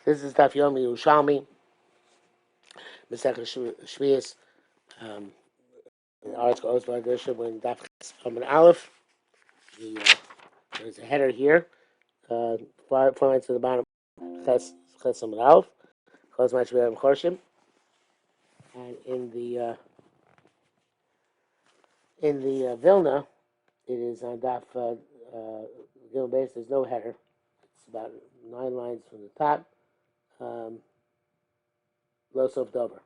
This is Daf Yomi Yerushalmi Shevi'is. The article goes by Gershom when Daf Amud Aleph. There's a header here, 4 lines to the bottom. Ches Amud Aleph. Close my Shvi'im Chorshim. And in the Vilna, it is on Daf Gimel base. There's no header. It's about 9 lines from the top. Lo Sof Dover.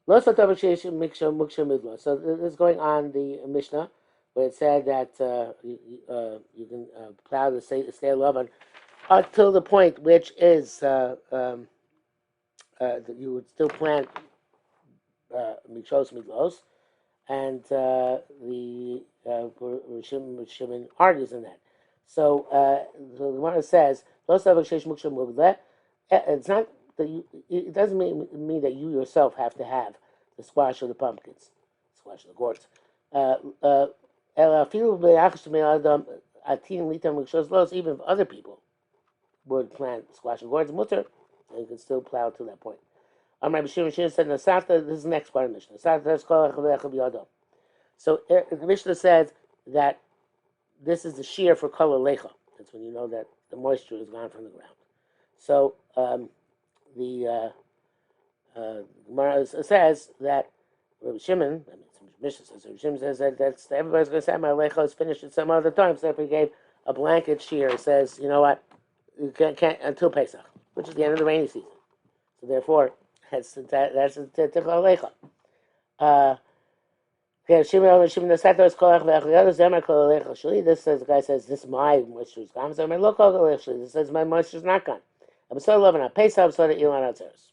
Lo Sof Dover Sheish Miksha Muksha Midlo. So this is going on the Mishnah, where it said that you can plow the stay Lavan until the point which is that you would still plant Mikshos Midlos, and the Shimon argues in that. So the Gemara says, Lo Sof Dover Sheish Muksha Midlo. It's not that it doesn't mean that you yourself have to have the squash or the pumpkins, squash or the gourds. Even if other people would plant squash and gourds, mutter, you can still plow to that point. Rabbi Shimon said, "Nasata." This is the next part of the Mishnah. So the Mishnah says that this is the shear for kol alecha. That's when you know that the moisture is gone from the ground. So the Gemara says that Rabbi Shimon, Mishnah says, Rabbi Shimon says that everybody's going to say my lecha is finished at some other time. So if he gave a blanket shear, it says, you know what, you can't until Pesach, which is the end of the rainy season. So therefore, that's the lecha. This says the guy says this is my moisture is gone. So my local this says my moisture is not gone. I'm so loving a Pesach, so that Ilan Atzeres.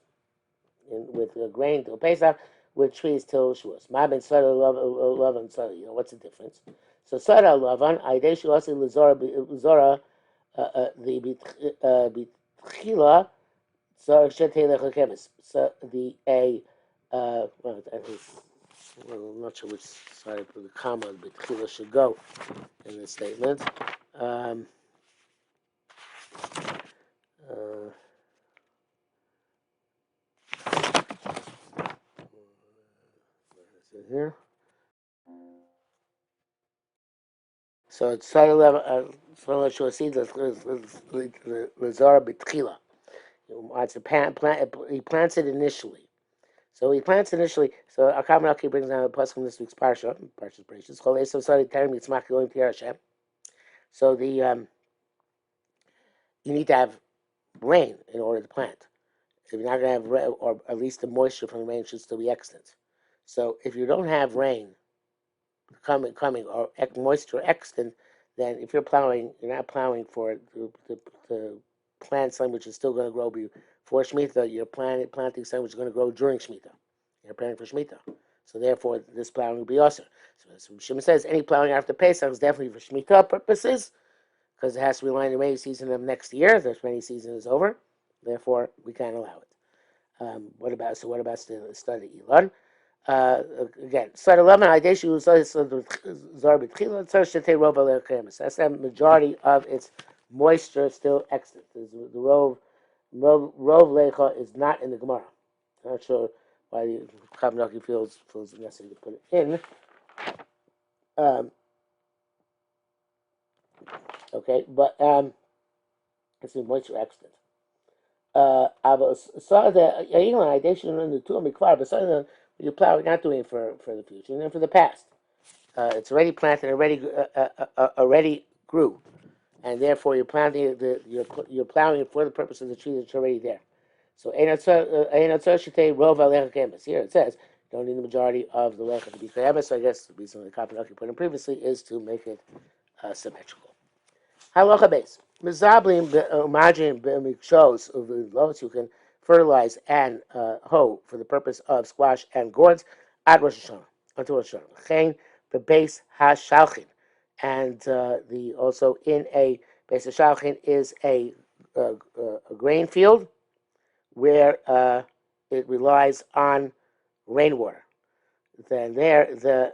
With grain till Pesach, with trees till Shavuos. Ma'ben Sada Lavan Sada. You know what's the difference? So Sada Lavan, Aidesh Yossi Lizora, the Bitchila, Zor Shetei Lechakemis. So the well, I'm not sure which side of the comma Bitchila should go in this statement. Here. So it's started Lazara Bitchila. He plants it initially. So he plants initially. So Akamanaki brings down the plus from this week's parsha, Parshas Bereshis. So the you need to have rain in order to plant. If you're not going to have rain, or at least the moisture from the rain should still be extant. So if you don't have rain coming or moisture extant, then if you're plowing, you're not plowing for to plant something which is still going to grow before Shemitah. You're planting something which is going to grow during Shemitah. You're planting for Shemitah. So therefore, this plowing will be also. So as Shimon says, any plowing after Pesach is definitely for Shemitah purposes, because it has to be aligned in the rainy season of next year. The rainy season is over. Therefore, we can't allow it. What about the study Elon? Again, start 11. That's the majority of its moisture still extant. The rov lecha is not in the Gemara. I'm not sure why the Kabnaki feels necessary to put it in. Okay, but it's the moisture extant. You plow, you're not doing it for the future, and then for the past. It's already planted, already grew, and therefore you're planting you're plowing it for the purpose of the tree that's already there. So here it says don't need the majority of the lecha to be kayamis. So I guess the reason the Kapinaki put in previously is to make it symmetrical. Halacha base. Mizablim imagine shows of the loaves you can fertilize and hoe for the purpose of squash and gourds at Rosh Hashanah until Rosh Hashanah. Chain the base hashalchin, and the also in a base hashalchin is a grain field where it relies on rainwater. Then there the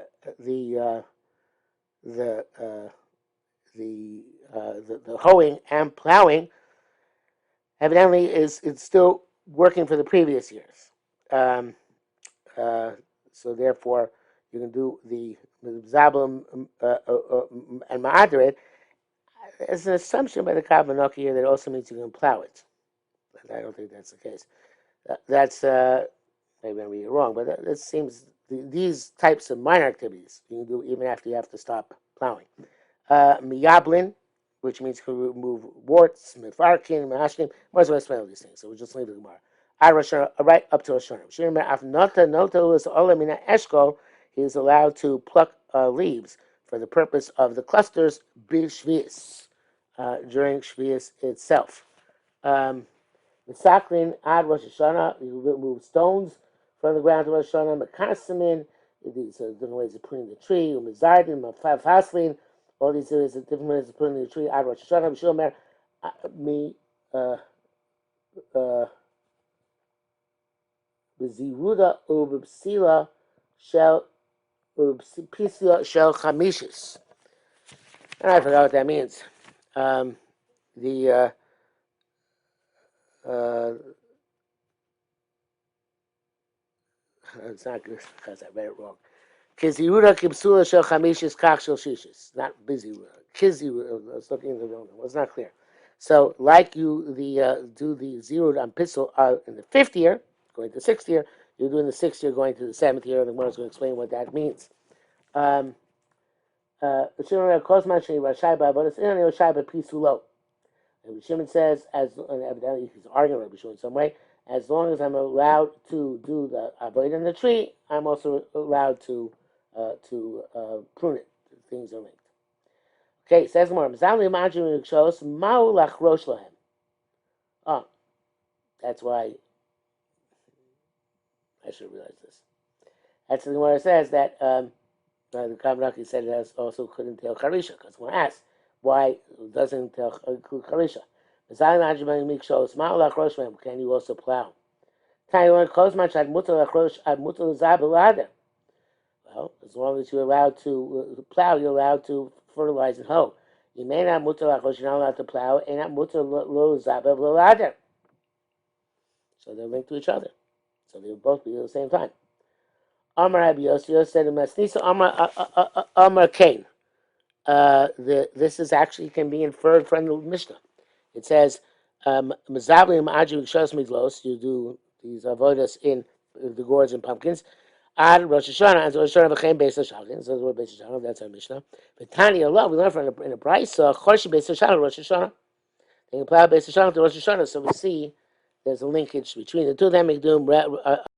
hoeing and plowing evidently it's still working for the previous years. Um, uh, so therefore, you can do the Zablim and Ma'adrid. There's an assumption by the Kavanaki here that it also means you can plow it. I don't think that's the case. That's maybe I'm reading it wrong, but that seems these types of minor activities you can do even after you have to stop plowing. Miyablin, which means to remove warts, mefarkin, mahashkim. Most of us explain all these things, so we'll just leave the Gemara. Right up to Rosh Hashanah. He is allowed to pluck leaves for the purpose of the clusters Shevi'is, during Shevi'is itself. The Sakrin ad Rosh Hashanah, you remove stones from the ground to Rosh Hashanah. Mekasamin, these are different ways of putting the tree. Umizardin, Faslin, all these are different ways of putting the tree ad Rosh Hashanah. Mishomer, me, Beziruda ubipsila shel ubipsila shel chamishis. And I forgot what that means. The it's not good because I read it wrong. Kiziruda kibsula shel chamishis kach shel shishis. Not biziruda. Kiziruda. I was looking in the wrong one. It's not clear. So, like you do the zirud on pistol in the 5th year, going to the 6th year, you're doing the 6th year, going to the 7th year, and the Gemara is going to explain what that means. And Shimon says, and evidently he's arguing Rabbi Shimon in some way, as long as I'm allowed to do the avoid in the tree, I'm also allowed to prune it. Things are linked. Okay, says more. Oh, that's why I should realize this. That's the Gemara says that the Kavanaki said it also could entail Charisha, because when asked why it doesn't include Charisha. Can you also plow? Well, as long as you're allowed to plow, you're allowed to fertilize and hoe. You may not mutar lachrosh, you're not allowed to plow, and not mutar lo zabev lo lader. So they're linked to each other. So they will both be at the same time. Amar Rabbi Yossi said to Masnisa, Amar Cain. This is actually can be inferred from the Mishnah. It says, Mazabli Ma'ajiv Shos Midlos, you do these avodas in the gourds and pumpkins. Ad Rosh Hashanah, and Rosh Hashanah v'chein Beis Hashanah. So that's Beis Hashanah. That's our Mishnah. But Tani Allah, we learn from in a brayso, Choshi Beis Hashanah, Rosh Hashanah. They can plow Beis Hashanah to Rosh Hashanah. So we see there's a linkage between the two of them.